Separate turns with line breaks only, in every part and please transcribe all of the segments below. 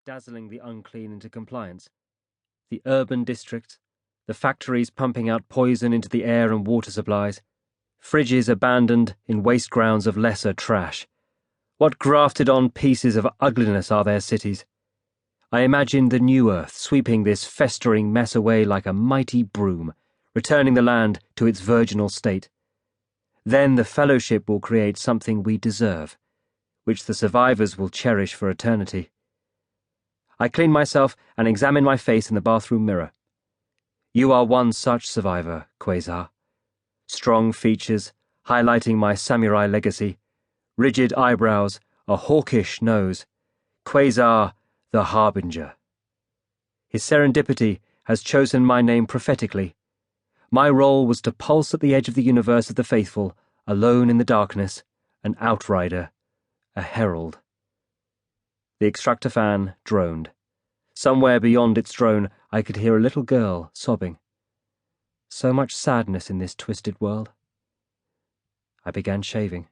dazzling the unclean into compliance. The urban districts, the factories pumping out poison into the air and water supplies, fridges abandoned in waste grounds of lesser trash. What grafted-on pieces of ugliness are their cities? I imagine the new earth sweeping this festering mess away like a mighty broom, returning the land to its virginal state. Then the fellowship will create something we deserve, which the survivors will cherish for eternity. I clean myself and examine my face in the bathroom mirror. You are one such survivor, Quasar. Strong features, highlighting my samurai legacy, rigid eyebrows, a hawkish nose. Quasar, the Harbinger. His serendipity has chosen my name prophetically. My role was to pulse at the edge of the universe of the faithful, alone in the darkness, an outrider, a herald. The extractor fan droned. Somewhere beyond its drone, I could hear a little girl sobbing. So much sadness in this twisted world. I began shaving.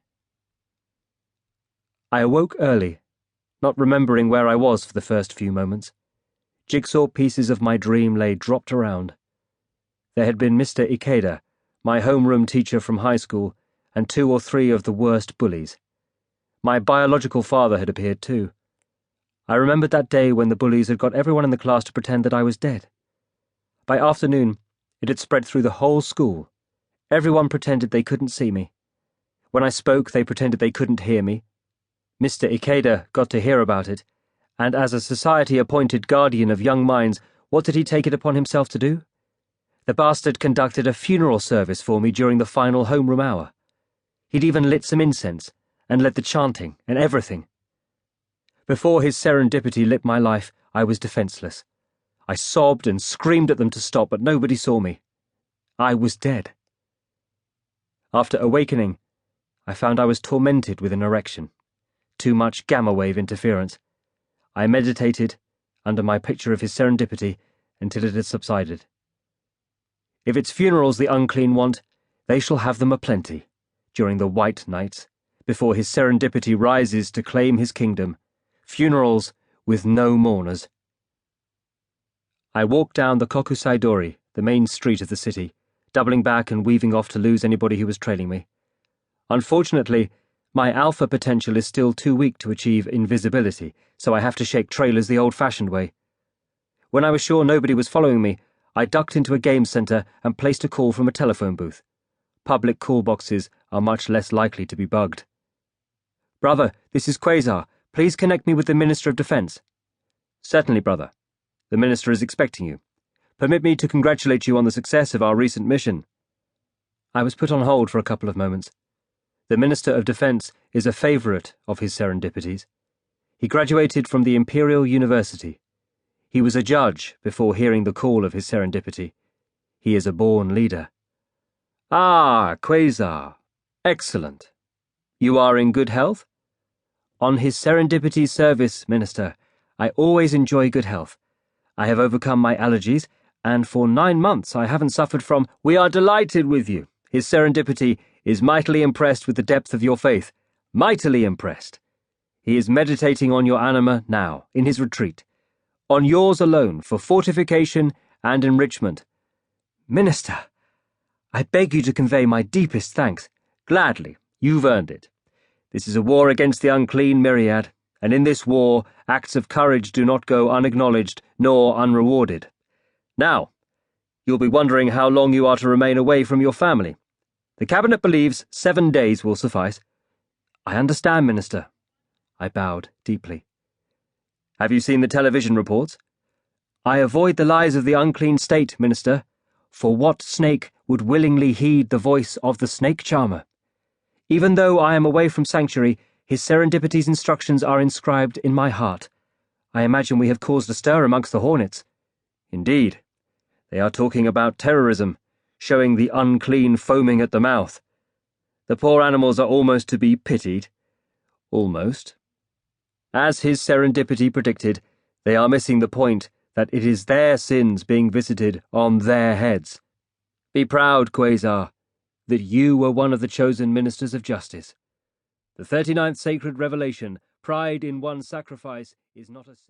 I awoke early, not remembering where I was for the first few moments. Jigsaw pieces of my dream lay dropped around. There had been Mr. Ikeda, my homeroom teacher from high school, and 2 or 3 of the worst bullies. My biological father had appeared too. I remembered that day when the bullies had got everyone in the class to pretend that I was dead. By afternoon, it had spread through the whole school. Everyone pretended they couldn't see me. When I spoke, they pretended they couldn't hear me. Mr. Ikeda got to hear about it, and as a society-appointed guardian of young minds, what did he take it upon himself to do? The bastard conducted a funeral service for me during the final homeroom hour. He'd even lit some incense, and led the chanting, and everything. Before his serendipity lit my life, I was defenseless. I sobbed and screamed at them to stop, but nobody saw me. I was dead. After awakening, I found I was tormented with an erection. Too much gamma-wave interference. I meditated, under my picture of his serendipity, until it had subsided. If it's funerals the unclean want, they shall have them aplenty, during the white nights, before his serendipity rises to claim his kingdom. Funerals with no mourners. I walked down the Kokusai-dori, the main street of the city, doubling back and weaving off to lose anybody who was trailing me. Unfortunately, my alpha potential is still too weak to achieve invisibility, so I have to shake trailers the old-fashioned way. When I was sure nobody was following me, I ducked into a game center and placed a call from a telephone booth. Public call boxes are much less likely to be bugged. "Brother, this is Quasar. Please connect me with the Minister of Defense." "Certainly, brother. The Minister is expecting you. Permit me to congratulate you on the success of our recent mission." I was put on hold for a couple of moments. The Minister of Defense is a favorite of his serendipities. He graduated from the Imperial University. He was a judge before hearing the call of his serendipity. He is a born leader. "Ah, Quasar. Excellent. You are in good health?" "On his serendipity service, Minister, I always enjoy good health. I have overcome my allergies, and for 9 months I haven't suffered from—" "We are delighted with you. His serendipity is mightily impressed with the depth of your faith. Mightily impressed. He is meditating on your anima now, in his retreat. On yours alone, for fortification and enrichment. Minister, I beg you to convey my deepest thanks." "Gladly. You've earned it. This is a war against the unclean myriad, and in this war, acts of courage do not go unacknowledged nor unrewarded. Now, you'll be wondering how long you are to remain away from your family. The Cabinet believes 7 days will suffice." "I understand, Minister." I bowed deeply. "Have you seen the television reports?" "I avoid the lies of the unclean state, Minister. For what snake would willingly heed the voice of the snake charmer? Even though I am away from sanctuary, his serendipity's instructions are inscribed in my heart. I imagine we have caused a stir amongst the hornets." "Indeed. They are talking about terrorism, showing the unclean foaming at the mouth. The poor animals are almost to be pitied. Almost. As his serendipity predicted, they are missing the point that it is their sins being visited on their heads. Be proud, Quasar, that you were one of the chosen ministers of justice. The 39th sacred revelation, pride in one's sacrifice, is not a sin.